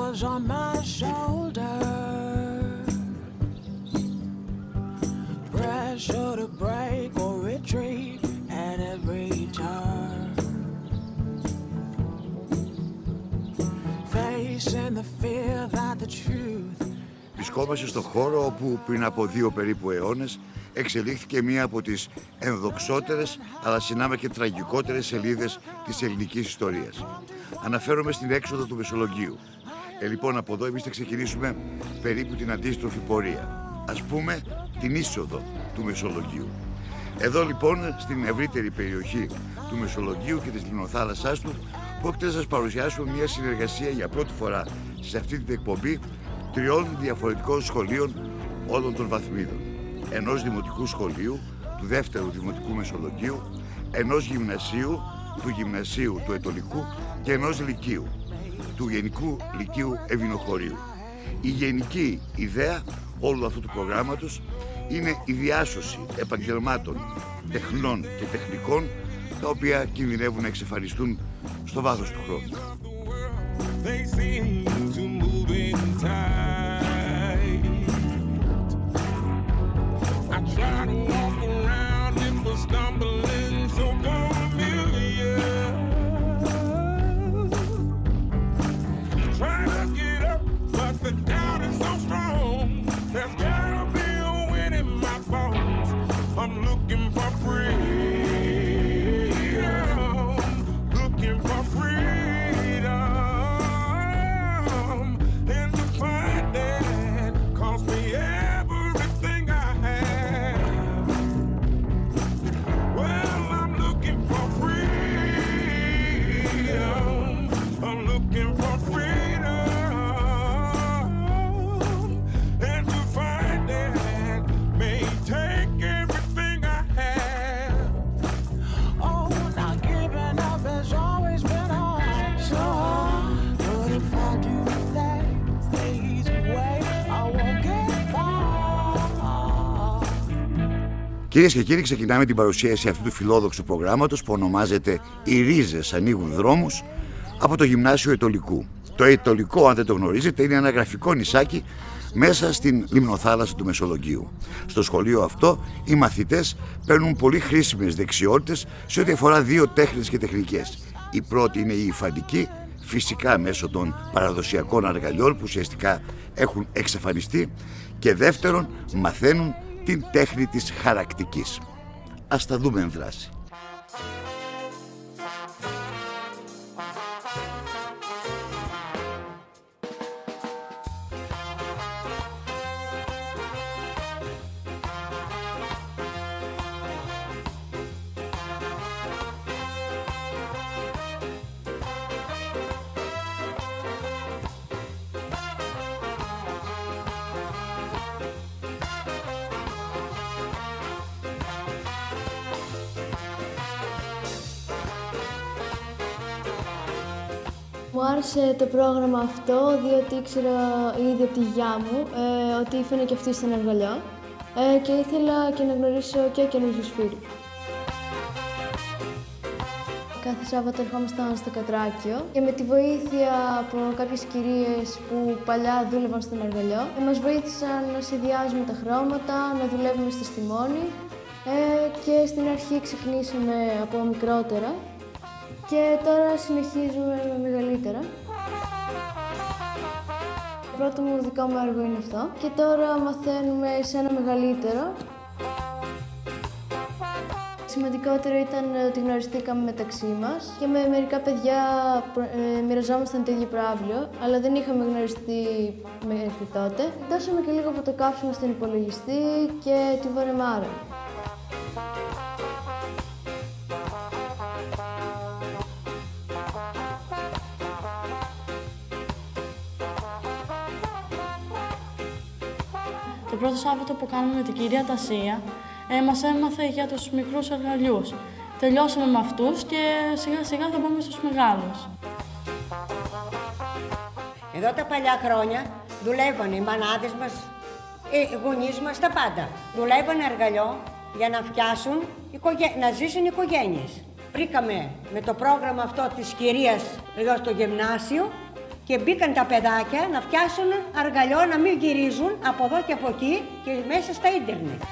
angels on my shoulder, pressure to break or retreat at every turn, facing the fear that the truth. Βρισκόμαστε στον χώρο όπου πριν από 2 περίπου αιώνες εξελίχθηκε μία από τις ενδοξότερες αλλά συνάμα και τραγικότερες σελίδες της ελληνικής ιστορίας. Αναφέρομαι στην έξοδο του Μεσολογγίου. Λοιπόν, από εδώ εμείς θα ξεκινήσουμε περίπου την αντίστροφη πορεία. Ας πούμε την είσοδο του Μεσολογγίου. Εδώ λοιπόν στην ευρύτερη περιοχή του Μεσολογγίου και της λιμνοθάλασσάς του πρόκειται να σας παρουσιάσουμε μια συνεργασία για πρώτη φορά σε αυτή την εκπομπή 3 διαφορετικών σχολείων όλων των βαθμίδων. Ενός δημοτικού σχολείου, του 2ου Δημοτικού Μεσολογγίου, ενός γυμνασίου, του Γυμνασίου του Ετωλικού και ενός λυκείου, του Γενικού Λυκείου Ευηνοχωρίου. Η γενική ιδέα όλου αυτού του προγράμματος είναι η διάσωση επαγγελμάτων, τεχνών και τεχνικών, τα οποία κινδυνεύουν να εξαφανιστούν στο βάθος του χρόνου. Κυρίες και κύριοι, ξεκινάμε την παρουσίαση αυτού του φιλόδοξου προγράμματος που ονομάζεται «Οι ρίζες ανοίγουν δρόμους» από το Γυμνάσιο Ετωλικού. Το Ετωλικό, αν δεν το γνωρίζετε, είναι ένα γραφικό νησάκι μέσα στην λιμνοθάλασσα του Μεσολογγίου. Στο σχολείο αυτό οι μαθητές παίρνουν πολύ χρήσιμες δεξιότητες σε ό,τι αφορά 2 τέχνες και τεχνικές. Η πρώτη είναι η υφαντική, φυσικά μέσω των παραδοσιακών αργαλιών που ουσιαστικά έχουν εξαφανιστεί, και δεύτερον μαθαίνουν την τέχνη της χαρακτικής. Ας τα δούμε εν δράση. Μου άρεσε το πρόγραμμα αυτό, διότι ήξερα ήδη από τη γιαγιά μου ότι φαίνεται και αυτή στον αργαλιό και ήθελα και να γνωρίσω και καινούριους φίλους. Κάθε Σάββατο ερχόμασταν στο Κατράκιο και με τη βοήθεια από κάποιες κυρίες που παλιά δούλευαν στον αργαλιό μας βοήθησαν να συνδυάζουμε τα χρώματα, να δουλεύουμε στο στιμόνι και στην αρχή ξεκινήσαμε από μικρότερα. Και τώρα συνεχίζουμε με μεγαλύτερα. Το πρώτο μου δικό μου έργο είναι αυτό. Και τώρα μαθαίνουμε σε ένα μεγαλύτερο. Σημαντικότερο ήταν ότι γνωριστήκαμε μεταξύ μας και με μερικά παιδιά μοιραζόμασταν το ίδιο προαύλιο, αλλά δεν είχαμε γνωριστεί μέχρι τότε. Δώσαμε και λίγο από το κάψιμο στον υπολογιστή και τη βορεμάρα. Το πρώτο Σάββατο που κάναμε με την κυρία Τασία, μας έμαθε για τους μικρούς αργαλιούς. Τελειώσαμε με αυτούς και σιγά σιγά θα πάμε στους μεγάλους. Εδώ τα παλιά χρόνια δουλεύανε οι μανάδες μας, οι γονείς μας, τα πάντα. Δουλεύανε αργαλιό για να φτιάσουν, να ζήσουν οικογένειες. Βρήκαμε με το πρόγραμμα αυτό της κυρίας εδώ στο γυμνάσιο Και μπήκαν τα παιδάκια να φτιάσουν αργαλιό, να μην γυρίζουν από εδώ και από εκεί και μέσα στα ίντερνετ.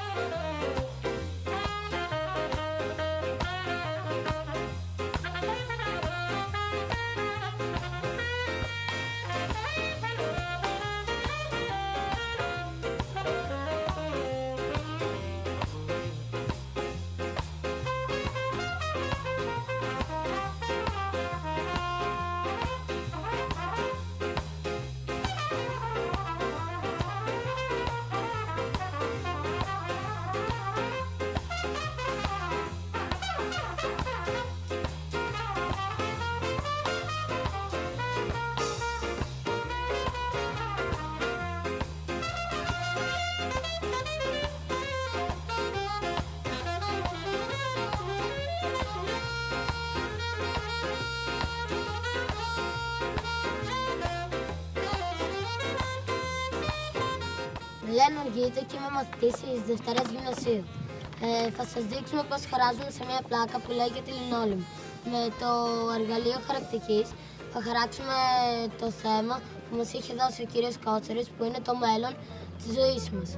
Λένε Αργίτα και είμαι μαθητής της Δευτέρας Γυμνασίου. Θα σας δείξουμε πώς χαράζουμε σε μια πλάκα που λέγεται λινόλευμ. Με το εργαλείο χαρακτικής θα χαράξουμε το θέμα που μας είχε δώσει ο κύριος Κότσερης, που είναι το μέλλον της ζωής μας.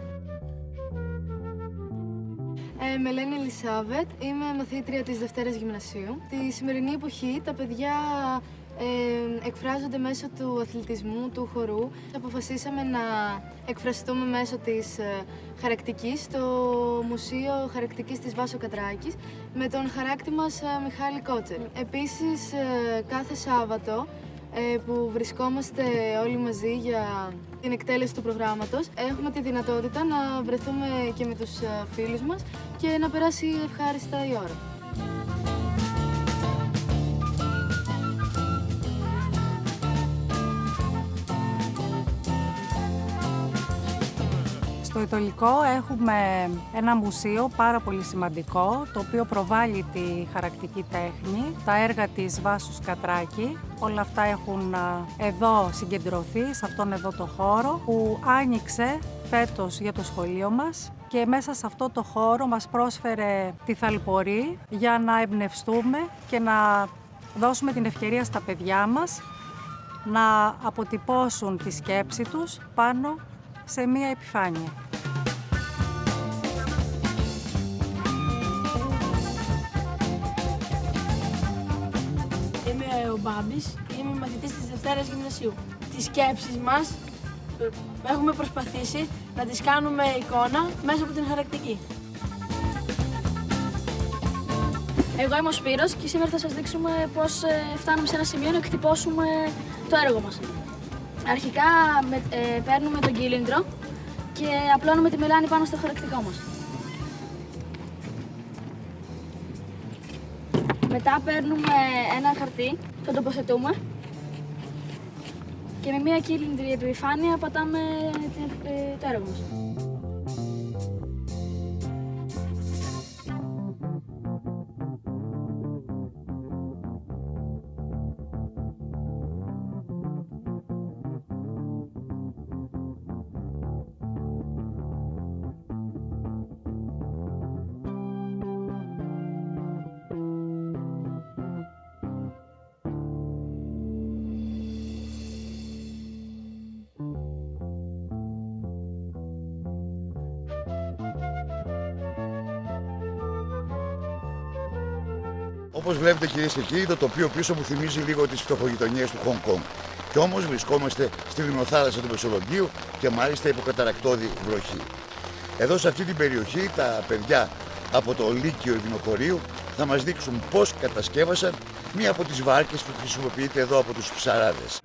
Με λένε Ελισάβετ, είμαι μαθήτρια της Δευτέρας Γυμνασίου. Τη σημερινή εποχή τα παιδιά εκφράζονται μέσω του αθλητισμού, του χορού. Αποφασίσαμε να εκφραστούμε μέσω της χαρακτικής στο Μουσείο Χαρακτικής της Βάσο Κατράκης με τον χαράκτη μας Μιχάλη Κότσερη. Επίσης, κάθε Σάββατο που βρισκόμαστε όλοι μαζί για την εκτέλεση του προγράμματος, έχουμε τη δυνατότητα να βρεθούμε και με τους φίλους μας και να περάσει ευχάριστα η ώρα. Στο Ιτωλικό έχουμε ένα μουσείο πάρα πολύ σημαντικό, το οποίο προβάλλει τη χαρακτική τέχνη, τα έργα της Βάσους Κατράκη. Όλα αυτά έχουν εδώ συγκεντρωθεί, σε αυτόν εδώ το χώρο, που άνοιξε φέτος για το σχολείο μας και μέσα σε αυτό το χώρο μας πρόσφερε τη Θαλπορή για να εμπνευστούμε και να δώσουμε την ευκαιρία στα παιδιά μας να αποτυπώσουν τη σκέψη τους πάνω σε μία επιφάνεια. Είμαι ο Μπάμπης, είμαι μαθητής της Δευτέρας Γυμνασίου. Τις σκέψεις μας έχουμε προσπαθήσει να τις κάνουμε εικόνα μέσα από την χαρακτική. Εγώ είμαι ο Σπύρος και σήμερα θα σας δείξουμε πώς φτάνουμε σε ένα σημείο να εκτυπώσουμε το έργο μας. Αρχικά παίρνουμε τον κύλινδρο και απλώνουμε τη μελάνη πάνω στο χαρακτικό μας. Μετά παίρνουμε ένα χαρτί, το τοποθετούμε και με μια κύλινδρη επιφάνεια πατάμε το έργο μας. Όπως βλέπετε, κυρίες και κύριοι, το τοπίο πίσω μου θυμίζει λίγο τις φτωχογειτονιές του Χονγκ Κονγκ. Κι όμως βρισκόμαστε στη λιμνοθάλασσα του Μεσολογγίου και μάλιστα υποκαταρακτώδη βροχή. Εδώ σε αυτή την περιοχή τα παιδιά από το Λύκειο Ειρηνοχωρίου θα μας δείξουν πώς κατασκεύασαν μία από τις βάρκες που χρησιμοποιείται εδώ από τους ψαράδες.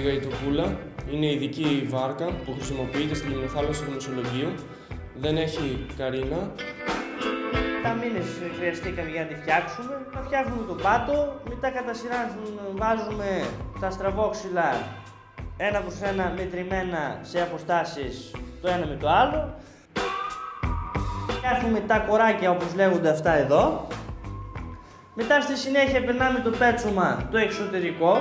γαϊτοπούλα είναι ειδική βάρκα που χρησιμοποιείται στη λιμνοθάλασσα του Μεσολογγίου. Δεν έχει καρίνα. 7 μήνες χρειαστήκαμε για να τη φτιάξουμε. Να φτιάχνουμε τον πάτο, μετά κατά σειρά βάζουμε τα στραβόξυλα ένα προς ένα μετρημένα σε αποστάσεις το ένα με το άλλο. Φτιάχνουμε τα κοράκια όπως λέγονται αυτά εδώ. Μετά στη συνέχεια περνάμε το πέτσωμα το εξωτερικό.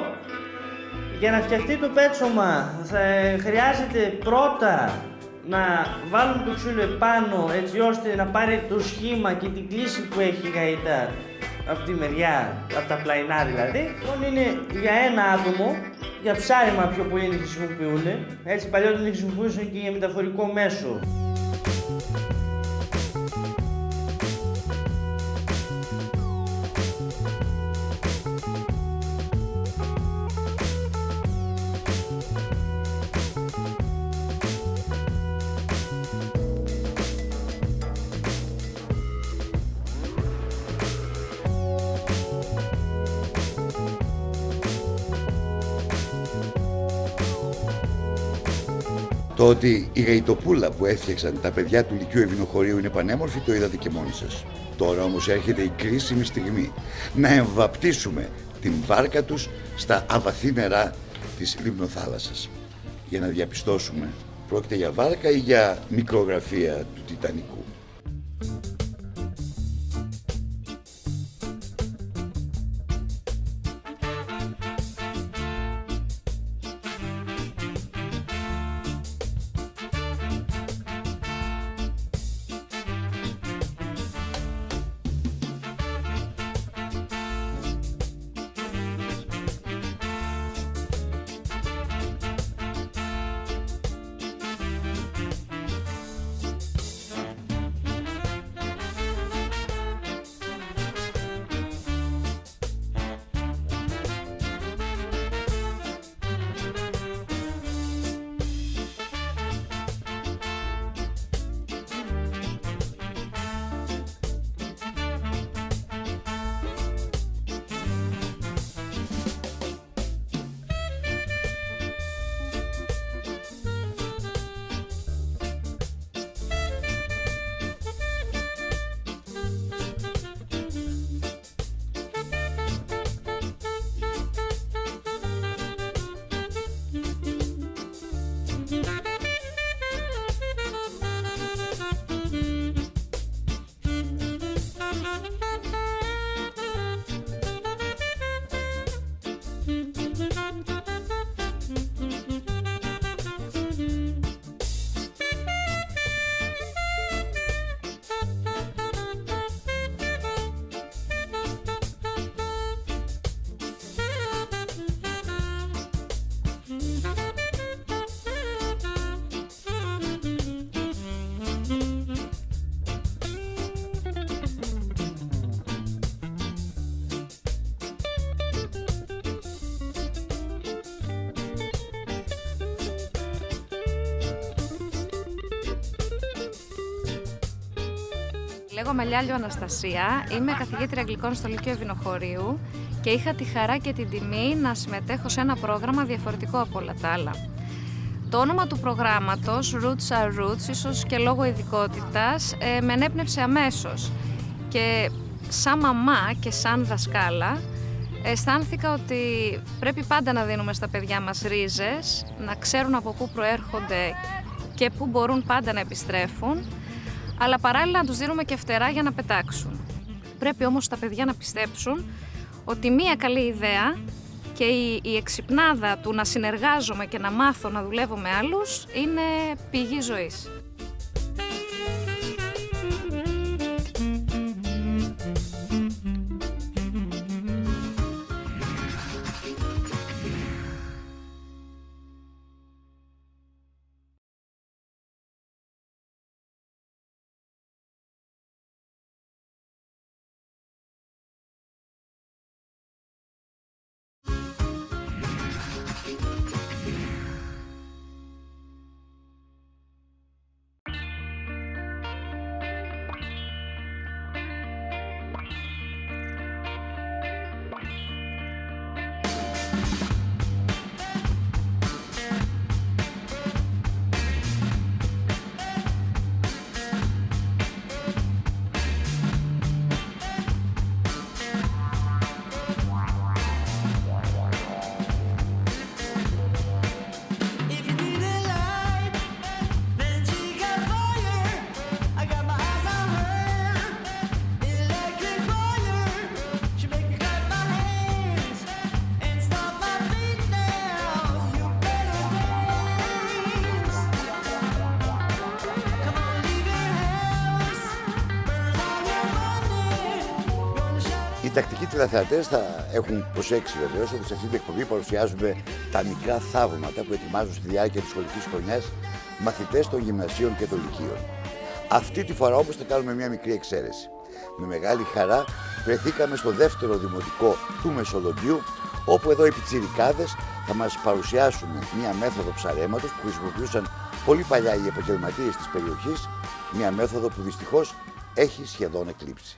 Για να φτιαχτεί το πέτσωμα χρειάζεται πρώτα να βάλουμε το ξύλο επάνω έτσι ώστε να πάρει το σχήμα και την κλίση που έχει η γαϊτά από τη μεριά, από τα πλαϊνά δηλαδή. Λοιπόν είναι για ένα άτομο, για ψάρεμα πιο πολύ χρησιμοποιούν, έτσι παλιότερα χρησιμοποιούσαν και για μεταφορικό μέσο. Το ότι η γαϊτοπούλα που έφτιαξαν τα παιδιά του Λυκείου Ευηνοχωρίου είναι πανέμορφη το είδατε και μόνοι σας. Τώρα όμως έρχεται η κρίσιμη στιγμή να εμβαπτίσουμε την βάρκα τους στα αβαθή νερά της λιμνοθάλασσας για να διαπιστώσουμε πρόκειται για βάρκα ή για μικρογραφία του Τιτανικού. Λέγομαι Λιάλιο Αναστασία, είμαι καθηγήτρια Αγγλικών στο Λυκείο Ευηνοχωρίου και είχα τη χαρά και την τιμή να συμμετέχω σε ένα πρόγραμμα διαφορετικό από όλα τα άλλα. Το όνομα του προγράμματος, Roots are Roots, ίσως και λόγω ειδικότητας, με ενέπνευσε αμέσως. Και σαν μαμά και σαν δασκάλα, αισθάνθηκα ότι πρέπει πάντα να δίνουμε στα παιδιά μας ρίζες, να ξέρουν από πού προέρχονται και πού μπορούν πάντα να επιστρέφουν, αλλά παράλληλα να τους δίνουμε και φτερά για να πετάξουν. Πρέπει όμως τα παιδιά να πιστέψουν ότι μία καλή ιδέα και η εξυπνάδα του να συνεργάζομαι και να μάθω να δουλεύω με άλλους είναι πηγή ζωής. Οι τακτικοί τηλεθεατές θα έχουν προσέξει βεβαίως ότι σε αυτή την εκπομπή παρουσιάζουμε τα μικρά θαύματα που ετοιμάζουν στη διάρκεια της σχολικής χρονιάς μαθητές των γυμνασίων και των λυκείων. Αυτή τη φορά όμως θα κάνουμε μια μικρή εξαίρεση. Με μεγάλη χαρά βρεθήκαμε στο δεύτερο δημοτικό του Μεσολογγίου, όπου εδώ οι πιτσιρικάδες θα μας παρουσιάσουν μια μέθοδο ψαρέματος που χρησιμοποιούσαν πολύ παλιά οι επαγγελματίες της περιοχής, μια μέθοδο που δυστυχώς έχει σχεδόν εκλείψει.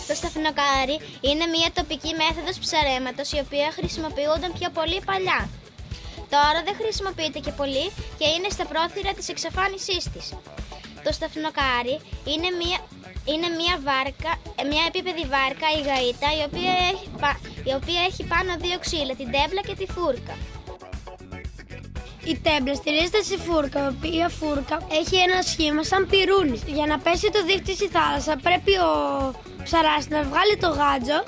Το σταφνοκάρι είναι μια τοπική μέθοδος ψαρέματος η οποία χρησιμοποιούνταν πιο πολύ παλιά. Τώρα δεν χρησιμοποιείται και πολύ και είναι στα πρόθυρα της εξαφάνισής της. Το σταφνοκάρι είναι μια επίπεδη βάρκα ή γαΐτα η οποία έχει πάνω δύο ξύλα, την τέμπλα και τη φούρκα. Η τέμπλα στηρίζεται στη φούρκα, η οποία φούρκα έχει ένα σχήμα σαν πυρούνι. Για να πέσει το δίχτυ στη θάλασσα πρέπει ο ψαράς να βγάλει το γάντζο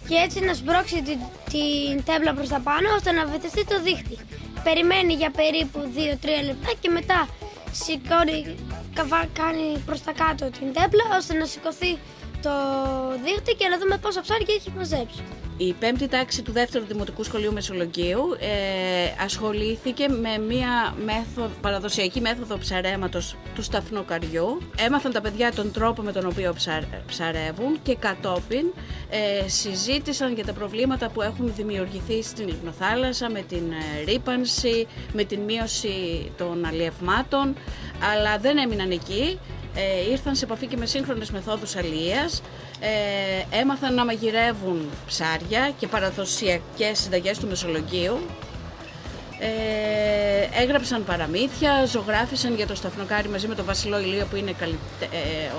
και έτσι να σπρώξει την τέμπλα προς τα πάνω ώστε να βυθιστεί το δίχτυ. Περιμένει για περίπου 2-3 λεπτά και μετά κάνει προς τα κάτω την τέμπλα ώστε να σηκωθεί το δίχτυ και να δούμε πόσα ψάρια έχει μαζέψει. Η πέμπτη τάξη του δεύτερου Δημοτικού Σχολείου Μεσολογγίου ασχολήθηκε με μια παραδοσιακή μέθοδο ψαρέματος του σταφνοκαριού. Έμαθαν τα παιδιά τον τρόπο με τον οποίο ψαρεύουν και κατόπιν συζήτησαν για τα προβλήματα που έχουν δημιουργηθεί στην λιμνοθάλασσα με την ρύπανση, με την μείωση των αλλιευμάτων, αλλά δεν έμειναν εκεί. Ήρθαν σε επαφή και με σύγχρονες μεθόδους αλλιείας, έμαθαν να μαγειρεύουν ψάρια και παραδοσιακές συνταγές του Μεσολογγίου, έγραψαν παραμύθια, ζωγράφισαν για το σταφνοκάρι μαζί με τον Βασιλό Ηλίο που είναι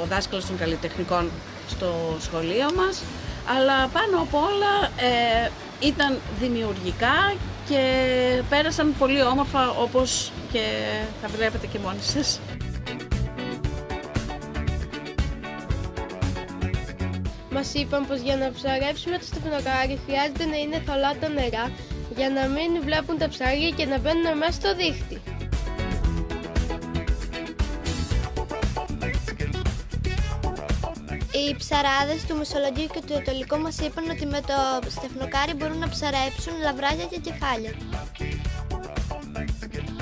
ο δάσκαλος των καλλιτεχνικών στο σχολείο μας, αλλά πάνω απ' όλα ήταν δημιουργικά και πέρασαν πολύ όμορφα, όπως και θα βλέπετε και μόνοι σας. Μας είπαν πως για να ψαρεύσουμε το σταφνοκάρι χρειάζεται να είναι θολά τα νερά για να μην βλέπουν τα ψάρια και να μπαίνουν μέσα στο δίχτυ. Οι ψαράδες του Μεσολογγίου και του Ετωλικού μας είπαν ότι με το σταφνοκάρι μπορούν να ψαρέψουν λαβράκια και κεφάλια.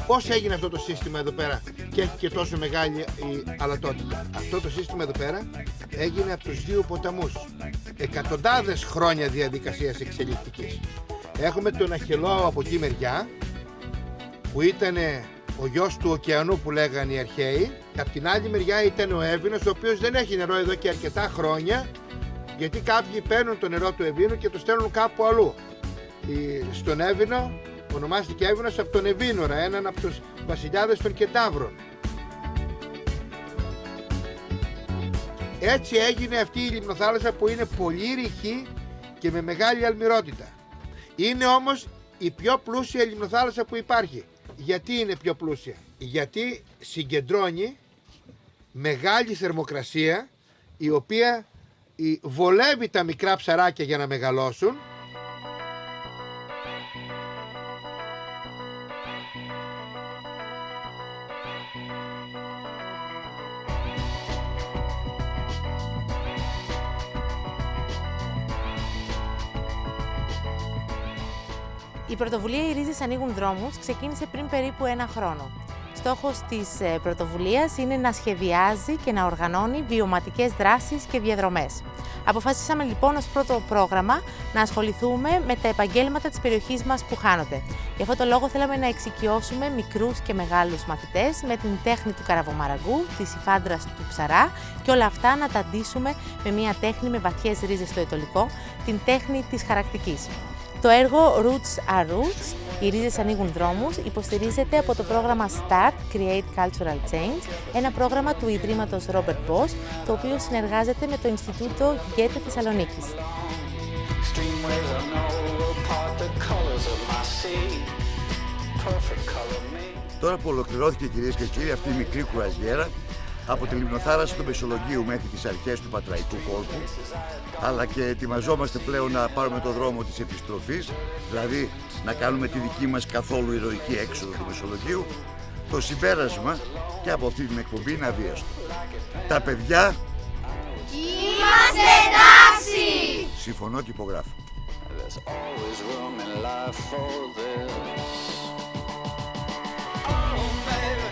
Πώς έγινε αυτό το σύστημα εδώ πέρα και έχει και τόσο μεγάλη η αλατότητα? Αυτό το σύστημα εδώ πέρα έγινε από τους δύο ποταμούς. Εκατοντάδες χρόνια διαδικασίας εξελικτικής. Έχουμε τον Αχελώο από εκεί μεριά, που ήταν ο γιος του ωκεανού που λέγανε οι αρχαίοι. Απ' την άλλη μεριά ήταν ο Εύβοινος, ο οποίος δεν έχει νερό εδώ και αρκετά χρόνια, γιατί κάποιοι παίρνουν το νερό του Εβίνου και το στέλνουν κάπου αλλού. Στον Εύβοινο ονομάστηκε Εύβοινος από τον Εβίνορα, έναν από τους βασιλιάδες των Κεντάβρων. Έτσι έγινε αυτή η λιμνοθάλασσα που είναι πολύ ρηχή και με μεγάλη αλμυρότητα. Είναι όμως η πιο πλούσια λιμνοθάλασσα που υπάρχει. Γιατί είναι πιο πλούσια? Γιατί συγκεντρώνει μεγάλη θερμοκρασία η οποία βολεύει τα μικρά ψαράκια για να μεγαλώσουν. Η πρωτοβουλία «Οι Ρίζες ανοίγουν δρόμους» ξεκίνησε πριν περίπου ένα χρόνο. στόχος της πρωτοβουλίας είναι να σχεδιάζει και να οργανώνει βιωματικές δράσεις και διαδρομές. Αποφασίσαμε λοιπόν ως πρώτο πρόγραμμα να ασχοληθούμε με τα επαγγέλματα της περιοχής μας που χάνονται. Γι' αυτό το λόγο θέλαμε να εξοικειώσουμε μικρούς και μεγάλους μαθητές με την τέχνη του καραβομαραγκού, της υφάντρας του ψαρά και όλα αυτά να τα αντίσουμε με μια τέχνη με βαθιές ρίζες στο αιτωλικό, την τέχνη της χαρακτικής. Το έργο Roots are Roots, οι ρίζες ανοίγουν δρόμους, υποστηρίζεται από το πρόγραμμα START, Create Cultural Change, ένα πρόγραμμα του Ιδρύματος Robert Bosch, το οποίο συνεργάζεται με το Ινστιτούτο Γκέτε Θεσσαλονίκης. Τώρα που ολοκληρώθηκε, κυρίες και κύριοι, αυτή η μικρή κουραζιέρα από τη λιμνοθάλασσα του Μεσολογγίου μέχρι τις αρχές του Πατραϊκού κόλπου, αλλά και ετοιμαζόμαστε πλέον να πάρουμε το δρόμο της επιστροφής, δηλαδή να κάνουμε τη δική μας καθόλου ηρωική έξοδο του Μεσολογγίου, το συμπέρασμα και από αυτή την εκπομπή είναι αβίαστο. Τα παιδιά είμαστε εντάξει! Συμφωνώ και υπογράφω. There's always room in life for this. Oh, baby.